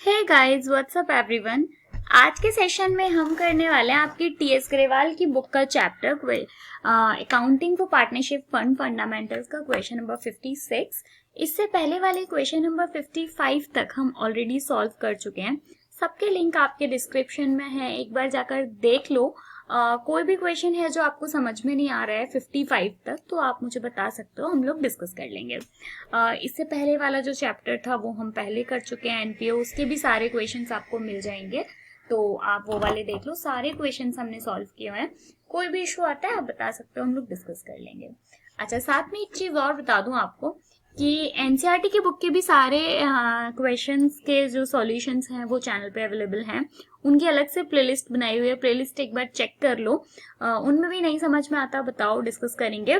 हे guys, what's up everyone. आज के session में हम करने वाले हैं आपकी टीएस ग्रेवाल की बुक का chapter accounting for partnership fund fundamentals का क्वेश्चन नंबर 56। इससे पहले वाले क्वेश्चन नंबर 55 तक हम ऑलरेडी सॉल्व कर चुके हैं। सबके लिंक आपके डिस्क्रिप्शन में है, एक बार जाकर देख लो। कोई भी क्वेश्चन है जो आपको समझ में नहीं आ रहा है 55 तक, तो आप मुझे बता सकते हो, हम लोग डिस्कस कर लेंगे। इससे पहले वाला जो चैप्टर था वो हम पहले कर चुके हैं एनपीओ, उसके भी सारे क्वेश्चंस आपको मिल जाएंगे, तो आप वो वाले देख लो। सारे क्वेश्चंस हमने सॉल्व किए हुए हैं। कोई भी इशू आता है आप बता सकते हो, हम लोग डिस्कस कर लेंगे। अच्छा, साथ में एक चीज और बता दूं आपको कि एनसीईआरटी की बुक के भी सारे क्वेश्चंस के जो सॉल्यूशंस हैं वो चैनल पे अवेलेबल हैं। उनकी अलग से प्लेलिस्ट बनाई हुई है, प्लेलिस्ट एक बार चेक कर लो। उनमें भी नहीं समझ में आता बताओ, डिस्कस करेंगे।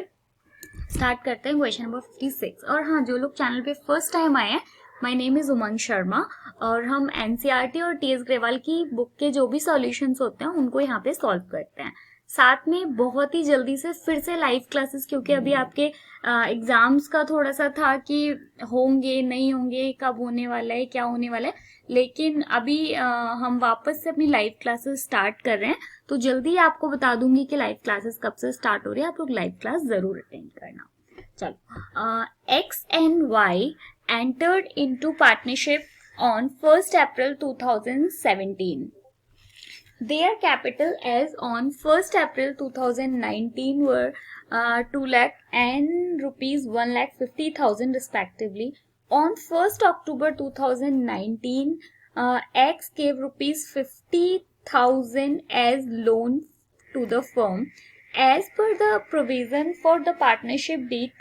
स्टार्ट करते हैं क्वेश्चन नंबर 56। और हाँ, जो लोग चैनल पे फर्स्ट टाइम आए हैं, माय नेम इज उमंग शर्मा, और हम एनसीईआरटी और टीएस ग्रेवाल की बुक के जो भी सॉल्यूशंस होते हैं उनको यहाँ पे सॉल्व करते हैं। साथ में बहुत ही जल्दी से फिर से लाइव क्लासेस, क्योंकि अभी आपके एग्जाम्स का थोड़ा सा था कि होंगे नहीं होंगे, कब होने वाला है, क्या होने वाला है, लेकिन अभी हम वापस से अपनी लाइव क्लासेस स्टार्ट कर रहे हैं। तो जल्दी आपको बता दूंगी कि लाइव क्लासेस कब से स्टार्ट हो रही है, आप लोग लाइव क्लास जरूर अटेंड करना। चलो, X and Y entered into partnership on 1st April 2017. Their capital as on 1st April 2019 were 2 lakh and rupees 1,50,000 respectively. On 1st October 2019, X gave rupees 50,000 as loan to the firm. As per the provision for the partnership deed,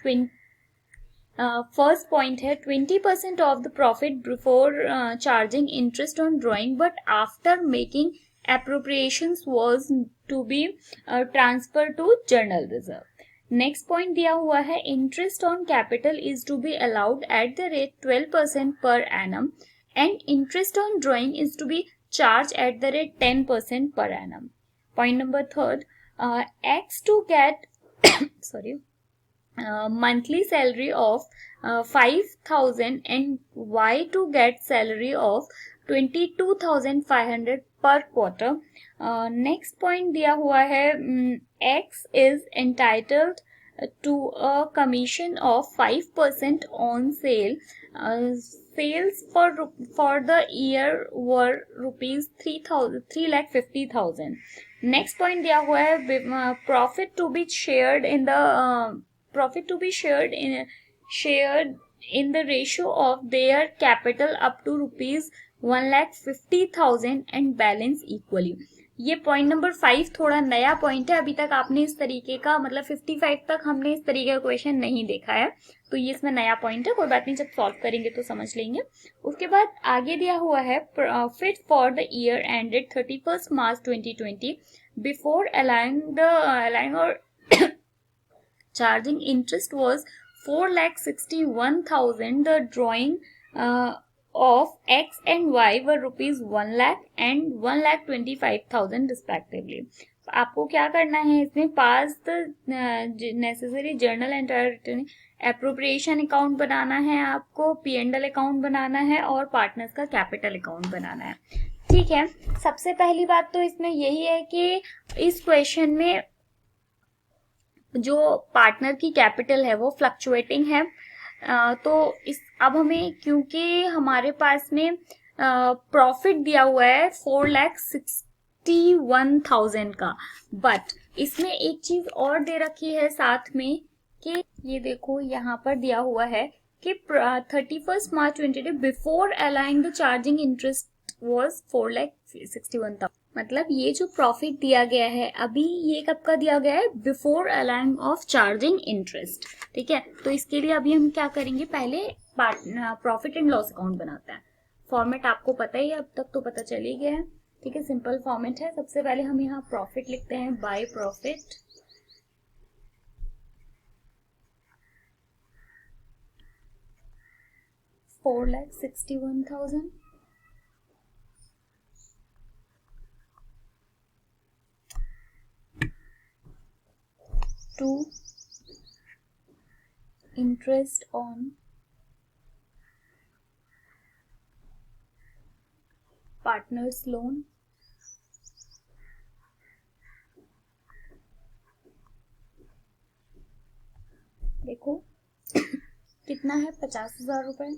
first point है 20% of the profit before charging interest on drawing, but after making appropriations was to be transfer to general reserve. Next point दिया हुआ है interest on capital is to be allowed at the rate 12% पर annum and interest on drawing is to be charge at the rate 10% per annum. Point number third, X to get monthly salary of 5,000 and Y to get salary of 22,500 per quarter. Next point दिया हुआ है X is entitled to a commission of 5% on sale. Sales for the year were rupees 3,50,000. Next point दिया हुआ है profit to be shared in the ratio of their capital up to rupees 1,50,000 and balance equally. ये point number 5 थोड़ा नया point है, अभी तक आपने इस तरीके का, मतलब 55 तक हमने इस तरीके का क्वेश्चन नहीं देखा है, तो ये इसमें नया पॉइंट है। कोई बात नहीं, जब सॉल्व करेंगे तो समझ लेंगे। उसके बाद आगे दिया हुआ है profit for the year ended 31st March 2020 before allowing or charging interest was 4,61,000. The drawing of X and Y were rupees 1 lakh and 1,25,000 respectively. आपको क्या करना है इसमें, pass the necessary journal entry, appropriation account बनाना है, आपको P&L account बनाना है और पार्टनर्स का कैपिटल अकाउंट बनाना है। ठीक है, सबसे पहली बात तो इसमें यही है कि इस क्वेश्चन में जो पार्टनर की कैपिटल है वो फ्लक्चुएटिंग है। तो इस अब हमें, क्योंकि हमारे पास में प्रॉफिट दिया हुआ है 4,61,000 का, बट इसमें एक चीज और दे रखी है साथ में कि ये देखो यहाँ पर दिया हुआ है कि 31st March 2020 before allowing the charging interest was 4,61,000। मतलब ये जो प्रॉफिट दिया गया है अभी, ये कब का दिया गया है, before allowing of charging interest. ठीक है, तो इसके लिए अभी हम क्या करेंगे, पहले प्रॉफिट एंड लॉस अकाउंट बनाते हैं। फॉर्मेट आपको पता ही है, अब तक तो पता चल ही गया है। ठीक है, सिंपल फॉर्मेट है। सबसे पहले हम यहाँ प्रॉफिट लिखते हैं, by profit 4,61,000 to interest on partners loan, देखो कितना है, 50,000 रुपए,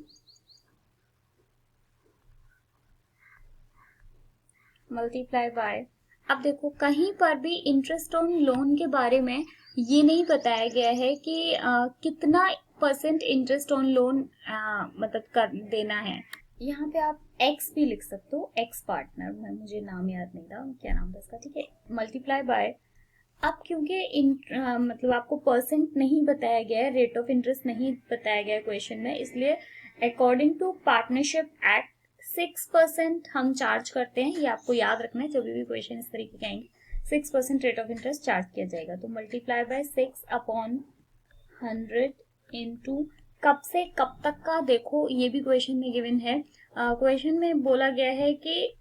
मल्टीप्लाई बाय, अब देखो कहीं पर भी इंटरेस्ट ऑन लोन के बारे में ये नहीं बताया गया है कि कितना % इंटरेस्ट ऑन लोन मतलब कर देना है। यहाँ पे आप एक्स भी लिख सकते हो, एक्स पार्टनर, मुझे नाम याद नहीं था क्या नाम था इसका, ठीक है, मल्टीप्लाई बाय। अब क्योंकि मतलब आपको % नहीं बताया गया है, रेट ऑफ इंटरेस्ट नहीं बताया गया है क्वेश्चन में, इसलिए अकॉर्डिंग टू पार्टनरशिप एक्ट 6% हम चार्ज करते हैं। ये आपको याद रखना है, जब भी क्वेश्चन इस तरीके के आएंगे 6% रेट ऑफ इंटरेस्ट चार्ज किया जाएगा। तो मल्टीप्लाई बाय 6/100 इंटू कब से कब तक का, देखो ये भी क्वेश्चन में गिवन है। क्वेश्चन में बोला गया है कि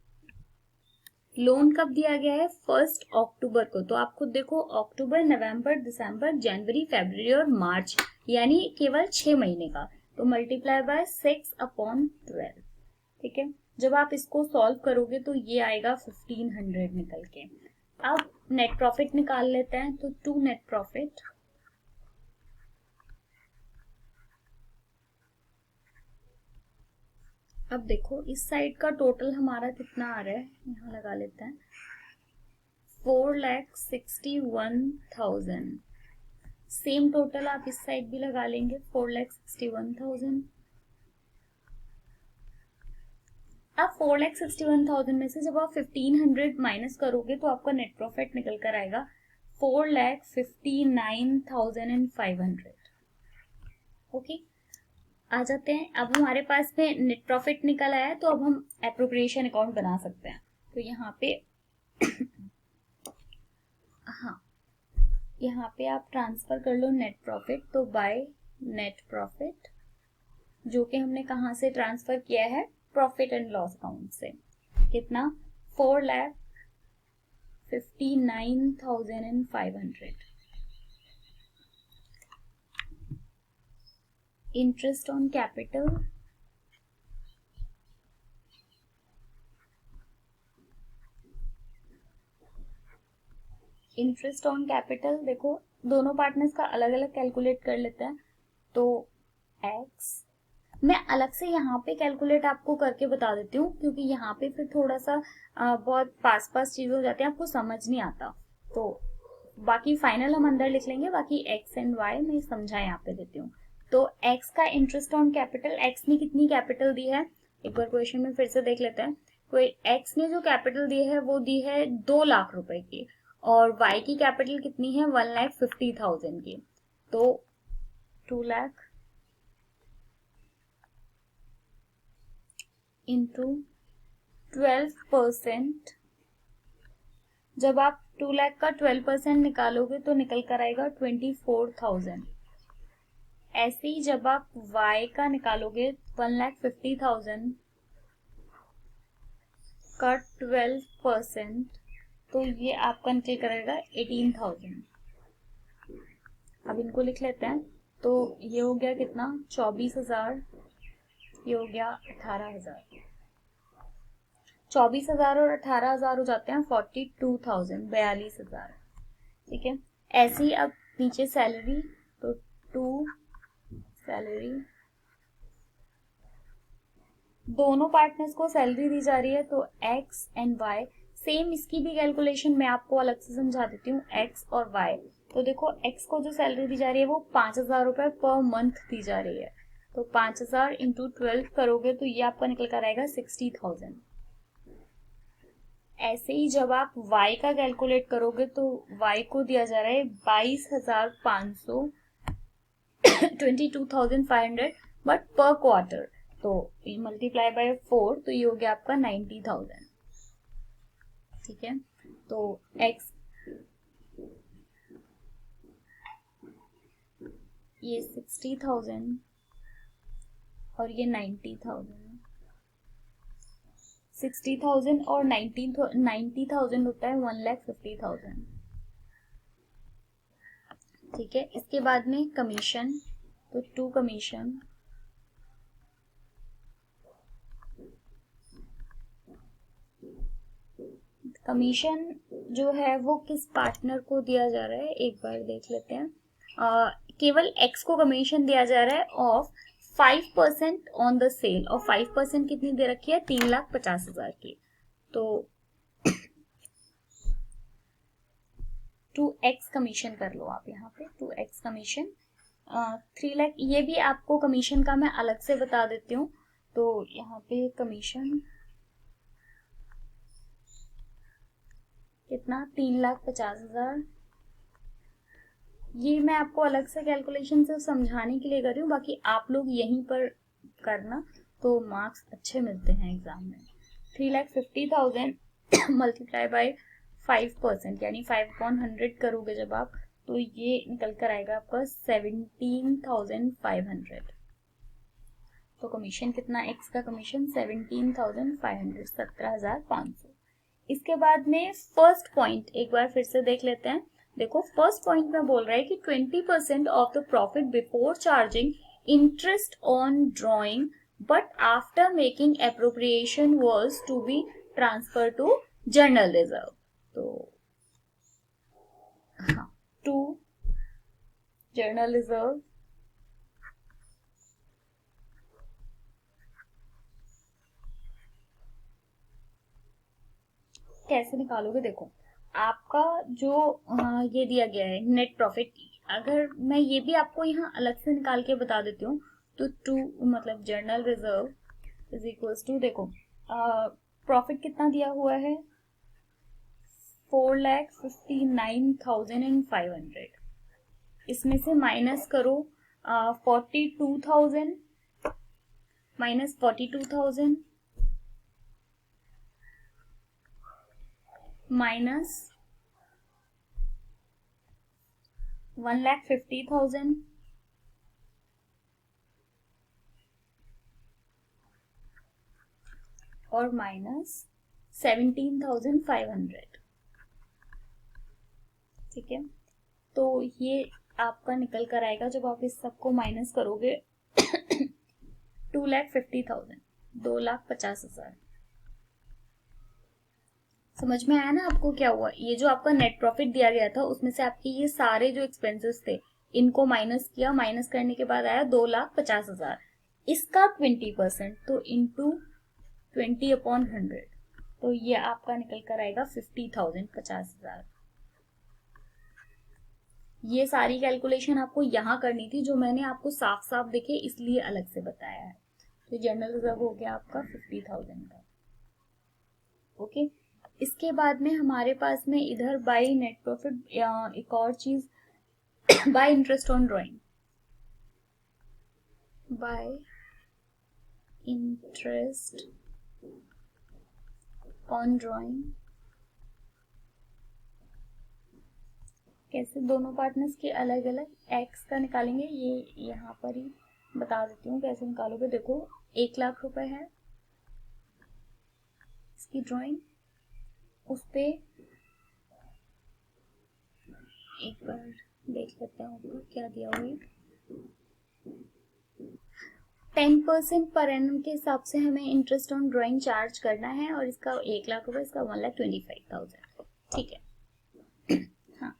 लोन कब दिया गया है, 1 अक्टूबर को। तो आप खुद देखो, अक्टूबर, नवंबर, दिसंबर, जनवरी, फरवरी और मार्च, यानी केवल 6 महीने का। तो मल्टीप्लाई बाय 6/12, ठीक है। जब आप इसको सॉल्व करोगे तो ये आएगा 1500 निकल के। अब नेट प्रॉफिट निकाल लेते हैं, तो 2 नेट प्रॉफिट, अब देखो इस साइड का टोटल हमारा कितना आ रहा है, यहाँ लगा लेते हैं, 4,61,000। सेम टोटल आप इस साइड भी लगा लेंगे, 4,61,000। अब 4,61,000 में से जब आप 1500 माइनस करोगे तो आपका नेट प्रॉफिट निकल कर आएगा 4,59,500। ओके, आ जाते हैं। अब हमारे पास में नेट प्रॉफिट निकल आया है, तो अब हम एप्रोप्रिएशन अकाउंट बना सकते हैं। तो यहाँ पे हाँ, यहाँ पे आप ट्रांसफर कर लो नेट प्रॉफिट, तो बाय नेट प्रॉफिट, जो कि हमने कहाँ से ट्रांसफर किया है, प्रॉफिट एंड लॉस अकाउंट से। कितना, 4,59,500। Interest on capital, interest on capital देखो दोनों पार्टनर्स का अलग अलग कैलकुलेट कर लेते हैं। तो एक्स, मैं अलग से यहाँ पे कैलकुलेट आपको करके बता देती हूँ, क्योंकि यहाँ पे फिर थोड़ा सा बहुत पास चीजें हो जाती हैं, आपको समझ नहीं आता। तो बाकी फाइनल हम अंदर लिख लेंगे, बाकी एक्स एंड वाई मैं समझा यहाँ पे देती हूँ। तो एक्स का इंटरेस्ट ऑन कैपिटल, एक्स ने कितनी कैपिटल दी है, एक बार क्वेश्चन में फिर से देख लेते हैं। कोई एक्स ने जो कैपिटल दी है वो दी है 2 लाख रुपए की, और वाई की कैपिटल कितनी है, 1,50,000 की। तो 2 लाख इंटू 12%, जब आप 2 लाख का 12% निकालोगे तो निकल कर आएगा 24,000। ऐसे ही जब आप y का निकालोगे 1,50,000 का 12%, तो ये आपका निकल करेगा 18,000। अब इनको लिख लेते हैं, तो ये हो गया कितना, 24,000, ये हो गया 18,000। 24,000 और 18,000 हो जाते हैं 42,000, 42,000, ठीक है। ऐसे ही अब नीचे सैलरी, तो 2 सैलरी, दोनों पार्टनर्स को सैलरी दी जा रही है, तो एक्स एंड वाई, सेम इसकी भी कैलकुलेशन मैं आपको अलग से समझा देती हूँ, एक्स और वाई। तो देखो एक्स को जो सैलरी दी जा रही है वो 5,000 रुपए पर मंथ दी जा रही है, तो 5,000 इंटू 12 करोगे तो ये आपका निकल कर आएगा 60,000। ऐसे ही जब आप y का कैलकुलेट करोगे तो y को दिया जा रहा है 22,500, 22,500 बट पर क्वार्टर, तो मल्टीप्लाई बाय 4, तो ये हो गया आपका 90,000, ठीक है। तो x ये 60,000 और ये 90,000, 60,000 और 90,000 होता है 1,50,000, ठीक है। इसके बाद में कमीशन, तो 2 कमीशन, कमीशन जो है वो किस पार्टनर को दिया जा रहा है, एक बार देख लेते हैं। केवल एक्स को कमीशन दिया जा रहा है ऑफ 5% ऑन द सेल, और 5% कितनी दे रखी है, 3,50,000 की। तो 2x कमीशन कर लो आप यहाँ पे, 2x कमीशन 3 लाख। ये भी आपको कमीशन का मैं अलग से बता देती हूँ। तो यहाँ पे कमीशन कितना, 3,50,000। ये मैं आपको अलग से कैलकुलेशन से समझाने के लिए कर रही हूँ, बाकी आप लोग यहीं पर करना तो मार्क्स अच्छे मिलते हैं एग्जाम में। 3,50,000 मल्टीप्लाई बाय 5%, यानी 5/100 करोगे जब आप, तो ये निकल कर आएगा आपका 17,500। तो कमीशन कितना, एक्स का कमीशन 17,500, 17,500। इसके बाद में फर्स्ट पॉइंट एक बार फिर से देख लेते हैं। देखो फर्स्ट पॉइंट में बोल रहा है कि 20% of the profit before charging interest on drawing but after making appropriation was to be transfer to general reserve. तो हाँ, टू जर्नल रिजर्व कैसे निकालोगे। देखो आपका जो ये दिया गया है नेट प्रॉफिट, अगर मैं ये भी आपको यहाँ अलग से निकाल के बता देती हूँ, तो टू मतलब general reserve is equals to, देखो प्रॉफिट कितना दिया हुआ है, 4,59,500। इसमें से माइनस करो 42,000 माइनस 42,000 माइनस 1,50,000 और माइनस 17,500। ठीक है, तो ये आपका निकल कर आएगा जब आप इस सबको माइनस करोगे 2,50,000, 2,50,000। समझ में आया ना आपको क्या हुआ। ये जो आपका नेट प्रॉफिट दिया गया था उसमें से आपके ये सारे जो एक्सपेंसेस थे इनको माइनस किया, माइनस करने के बाद आया 2,50,000। इसका 20%, तो इंटू 20/100, तो ये आपका निकल कर आएगा 50,000, 50,000। ये सारी कैलकुलेशन आपको यहाँ करनी थी, जो मैंने आपको साफ साफ देखे इसलिए अलग से बताया है। तो जनरल रिजर्व हो गया आपका 50,000 का। ओके, इसके बाद में हमारे पास में इधर बाय नेट प्रॉफिट एक और चीज, bye interest on drawing, bye interest on drawing. कैसे, दोनों पार्टनर्स के अलग अलग एक्स का निकालेंगे, ये यहाँ पर ही बता देती हूँ कैसे निकालोगे। देखो 1,00,000 रुपए है इसकी ड्राइंग, उस पे एक बार देख लेते हैं ऊपर क्या दिया हुआ है। 10% पर एनम के हिसाब से हमें इंटरेस्ट ऑन ड्राइंग चार्ज करना है, और इसका 1,00,000 रुपए, इसका 1,25,000। ठीक है, हाँ,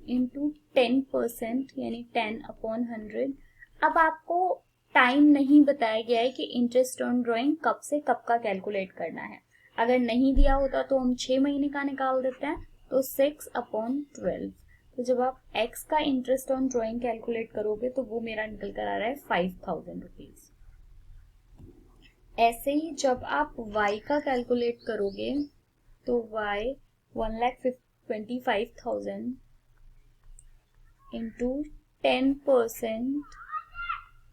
इंटू 10% यानी 10/100। अब आपको टाइम नहीं बताया गया है कि इंटरेस्ट ऑन ड्राइंग कब से कब का कैलकुलेट करना है। अगर नहीं दिया होता तो हम 6 महीने का निकाल देते हैं, तो 6/12। तो जब आप x का इंटरेस्ट ऑन ड्राइंग कैलकुलेट करोगे तो वो मेरा निकल कर आ रहा है 5,000 रुपीज। ऐसे ही जब आप y का कैलकुलेट करोगे तो y 1,25,000 इंटू 10%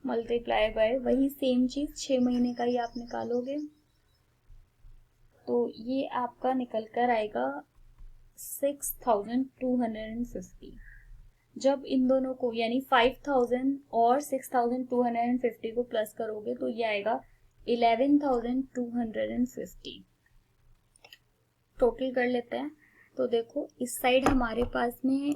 मल्टीप्लाई बाय वही सेम चीज 6 महीने का ही आप निकालोगे, तो ये आपका निकल कर आएगा 6,250। जब इन दोनों को यानी 5,000 और 6,250 को प्लस करोगे तो ये आएगा 11,250। टोटल कर लेते हैं। तो देखो इस साइड हमारे पास में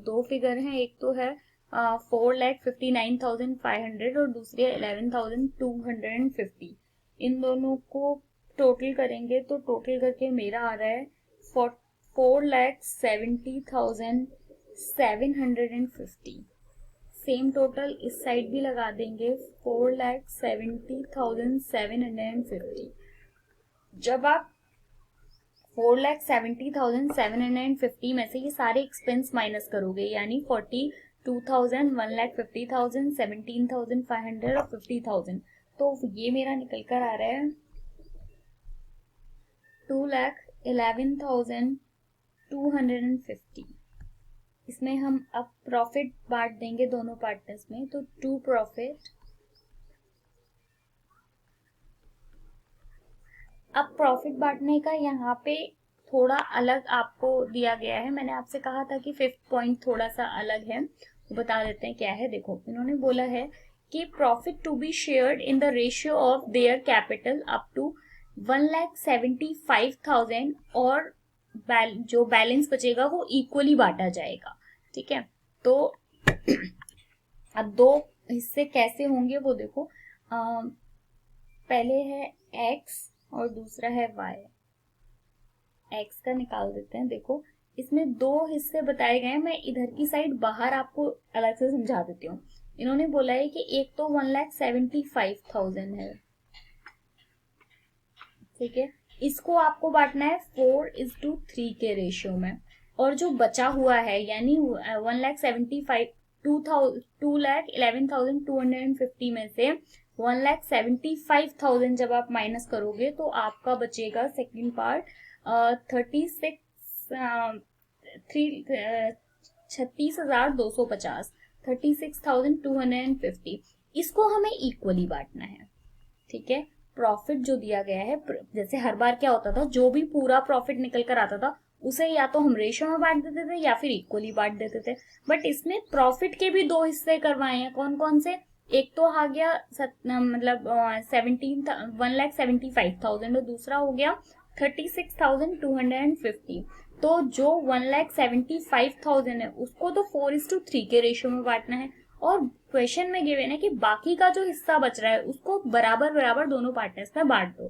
दो फिगर हैं, एक तो है 4,59,500 और दूसरी है 11,250। इन दोनों को टोटल करेंगे तो टोटल करके मेरा आ रहा है 4,70,750। सेम टोटल इस साइड भी लगा देंगे 4,70,750। जब आप 4,70,750 में से ये सारे एक्सपेंस माइनस करोगे, यानी 42,000, 1,50,000, 17,500 और 50,000, तो ये मेरा निकल कर आ रहा है 2,11,250। इसमें हम अब प्रॉफिट बांट देंगे दोनों पार्टनर्स में, तो टू प्रॉफिट। अब प्रॉफिट बांटने का यहाँ पे थोड़ा अलग आपको दिया गया है। मैंने आपसे कहा था कि 5th पॉइंट थोड़ा सा अलग है, वो बता देते हैं क्या है। देखो, इन्होंने बोला है कि profit to be shared in the ratio of their capital up to 1,75,000 और जो बैलेंस बचेगा वो इक्वली बांटा जाएगा। ठीक है, तो अब दो हिस्से कैसे होंगे वो देखो। पहले है x और दूसरा है y। x का निकाल देते हैं। देखो, इसमें दो हिस्से बताए गए हैं। मैं इधर की साइड बाहर आपको अलग से समझा देती हूँ। इन्होंने बोला है कि एक तो 1,75,000 है, ठीक है, इसको आपको बांटना है 4:3 के रेशियो में। और जो बचा हुआ है यानी 2,11,250 में से 1,75,000 जब आप माइनस करोगे तो आपका बचेगा सेकंड पार्ट 36,250, 36,250। इसको हमें इक्वली बांटना है। ठीक है, प्रॉफिट जो दिया गया है, जैसे हर बार क्या होता था, जो भी पूरा प्रॉफिट निकल कर आता था उसे या तो हम रेशियो में बांट देते थे या फिर इक्वली बांट देते थे। बट इसमें प्रॉफिट के भी दो हिस्से करवाए हैं। कौन कौन से? एक तो आ गया 1,75,000 और दूसरा हो गया 36,250। तो जो 1,75,000 है उसको तो 4:3 के रेशियो में बांटना है। और क्वेश्चन में गिवन है कि बाकी का जो हिस्सा बच रहा है उसको बराबर बराबर दोनों पार्टनर्स में बांट दो।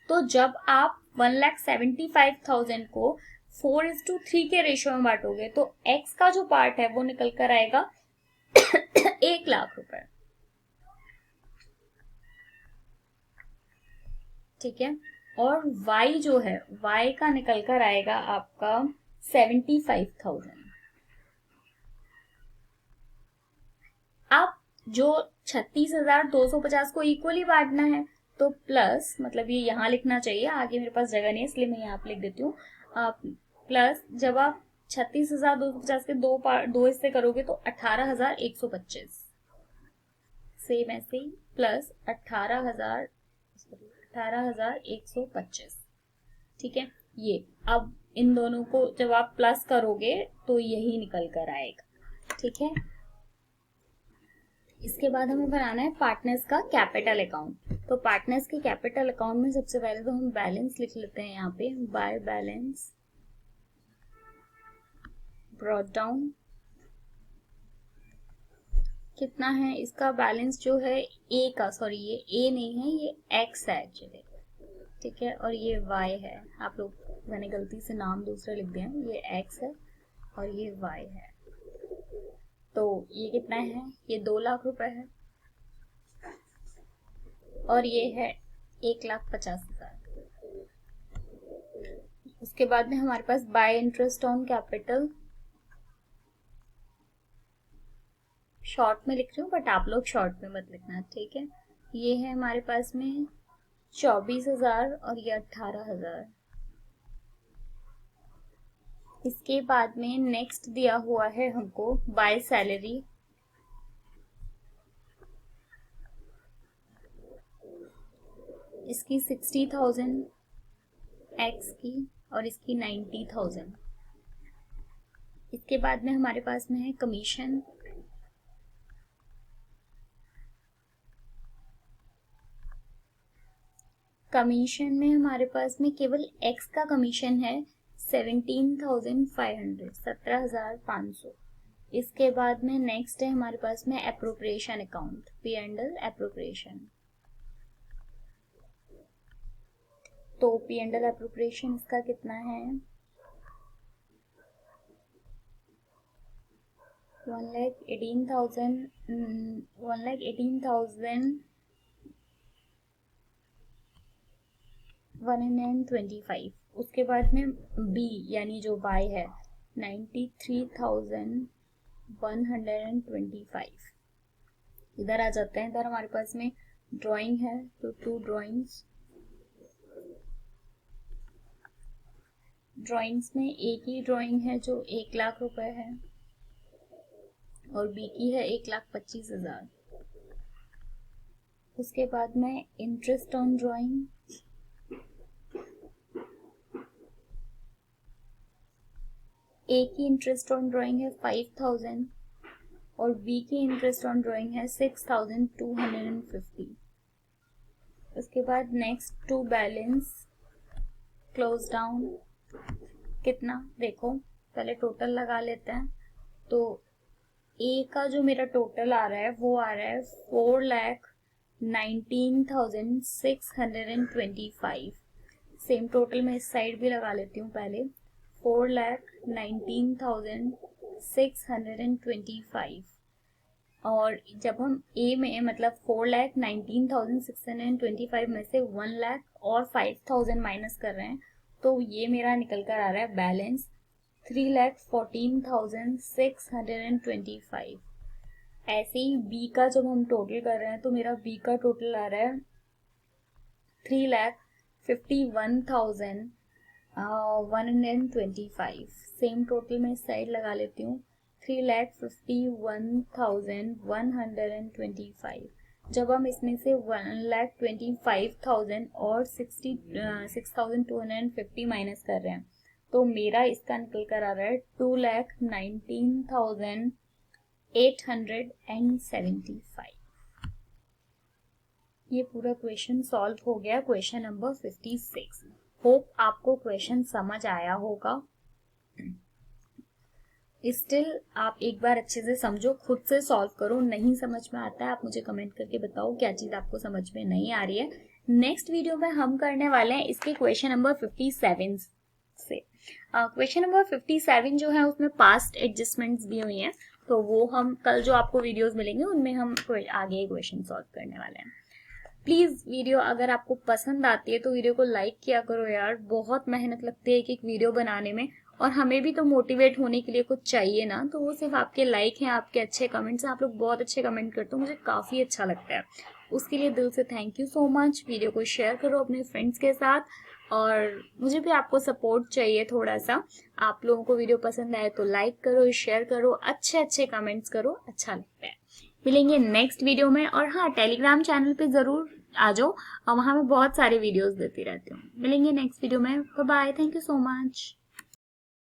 तो जब आप 1,75,000 को 4:3 के रेशियो में बांटोगे तो x का जो पार्ट है वो निकल कर आएगा 1,00,000 रुपए। ठीक है, और y जो है, y का निकल कर आएगा आपका 75,000। अब जो 36,250 को इक्वली बांटना है तो प्लस, मतलब ये यहाँ लिखना चाहिए, आगे मेरे पास जगह नहीं है इसलिए मैं यहाँ पे लिख देती हूँ। प्लस जब आप 36,250 के दो हिस्से करोगे तो 18,125। सेम ऐसे ही प्लस 18,125। ठीक है, ये अब इन दोनों को जब आप प्लस करोगे तो यही निकल कर आएगा। ठीक है, इसके बाद हमें बनाना है पार्टनर्स का कैपिटल अकाउंट। तो पार्टनर्स के कैपिटल अकाउंट में सबसे पहले तो हम बैलेंस लिख लेते हैं यहाँ पे, बाय बैलेंस ब्रॉट डाउन। कितना है इसका बैलेंस जो है ए का, सॉरी ये ए नहीं है, ये एक्स है एक्चुअली। ठीक है, और ये वाई है। आप लोग, मैंने गलती से नाम दूसरा लिख दिया, ये एक्स है और ये वाई है। तो ये कितना है? ये 2,00,000 रुपए है और ये है 1,50,000। उसके बाद में हमारे पास by interest on capital, short में लिख रही हूँ बट आप लोग शॉर्ट में मत लिखना। ठीक है, ये है हमारे पास में 24,000 और ये 18,000। इसके बाद में नेक्स्ट दिया हुआ है हमको बाय सैलरी, इसकी 60,000 एक्स की और इसकी 90,000। इसके बाद में हमारे पास में है कमीशन, कमीशन में हमारे पास में केवल एक्स का कमीशन है 17,500, 17,500। इसके बाद में नेक्स्ट है हमारे पास में एप्रोप्रिएशन अकाउंट, P&L एप्रोप्रिएशन। तो पी एंड एल एप्रोप्रिएशन इसका कितना है 1,18,125। उसके बाद में बी यानी जो बाय है 93,125। इधर आ जाते हैं। इधर हमारे पास में ड्राइंग है तो 2 ड्राइंग्स में ए की ड्राइंग है जो 1 लाख रुपए है और बी की है 1,25,000। उसके बाद में इंटरेस्ट ऑन ड्राइंग ए की इंटरेस्ट ऑन ड्राइंग है 5,000 और बी की इंटरेस्ट ऑन ड्राइंग है 6,250। उसके बाद next to balance close down कितना देखो पहले टोटल लगा लेते हैं। तो ए का जो मेरा टोटल आ रहा है वो आ रहा है 4,19,625। सेम टोटल मैं इस साइड भी लगा लेती हूँ पहले 4,19,625। और जब हम ए में मतलब 4,19,625 में से 1 लाख और 5,000 माइनस कर रहे हैं तो ये मेरा निकल कर आ रहा है बैलेंस 3,14,625। ऐसे ही बी का जब हम टोटल कर रहे हैं तो मेरा बी का टोटल आ रहा है 3,51,125। सेम टोटल मैं इस साइड लगा लेती हूँ 3,51,125। जब हम इसमें से 1,25,000 और 6,250 माइनस कर रहे हैं तो मेरा इसका निकल कर आ रहा है 2,19,875। ये पूरा क्वेश्चन सॉल्व हो गया क्वेश्चन नंबर 56। होप आपको क्वेश्चन समझ आया होगा। स्टिल आप एक बार अच्छे से समझो, खुद से सॉल्व करो। नहीं समझ में आता है आप मुझे कमेंट करके बताओ क्या चीज आपको समझ में नहीं आ रही है। नेक्स्ट वीडियो में हम करने वाले हैं इसके क्वेश्चन नंबर 57 से। क्वेश्चन नंबर 57 जो है उसमें पास्ट एडजस्टमेंट्स दी हुई हैं तो वो हम कल जो आपको वीडियोस मिलेंगे उनमें हम आगे क्वेश्चन सॉल्व करने वाले हैं। प्लीज वीडियो अगर आपको पसंद आती है तो वीडियो को लाइक किया करो यार। बहुत मेहनत लगती है एक वीडियो बनाने में और हमें भी तो मोटिवेट होने के लिए कुछ चाहिए ना। तो वो सिर्फ आपके लाइक हैं, आपके अच्छे कमेंट्स हैं। आप लोग बहुत अच्छे कमेंट करते हो, मुझे काफी अच्छा लगता है। उसके लिए दिल से thank you so much. Video को शेयर करो अपने फ्रेंड्स के साथ और मुझे भी आपको सपोर्ट चाहिए थोड़ा सा। आप लोगों को वीडियो पसंद आए तो लाइक करो, शेयर करो, अच्छे अच्छे कमेंट्स करो, अच्छा लगता है। मिलेंगे नेक्स्ट वीडियो में। और हाँ, टेलीग्राम चैनल पे जरूर आ जाओ और वहां मैं बहुत सारे वीडियोस देती रहती हूँ। मिलेंगे नेक्स्ट वीडियो में। Bye bye, thank you so much.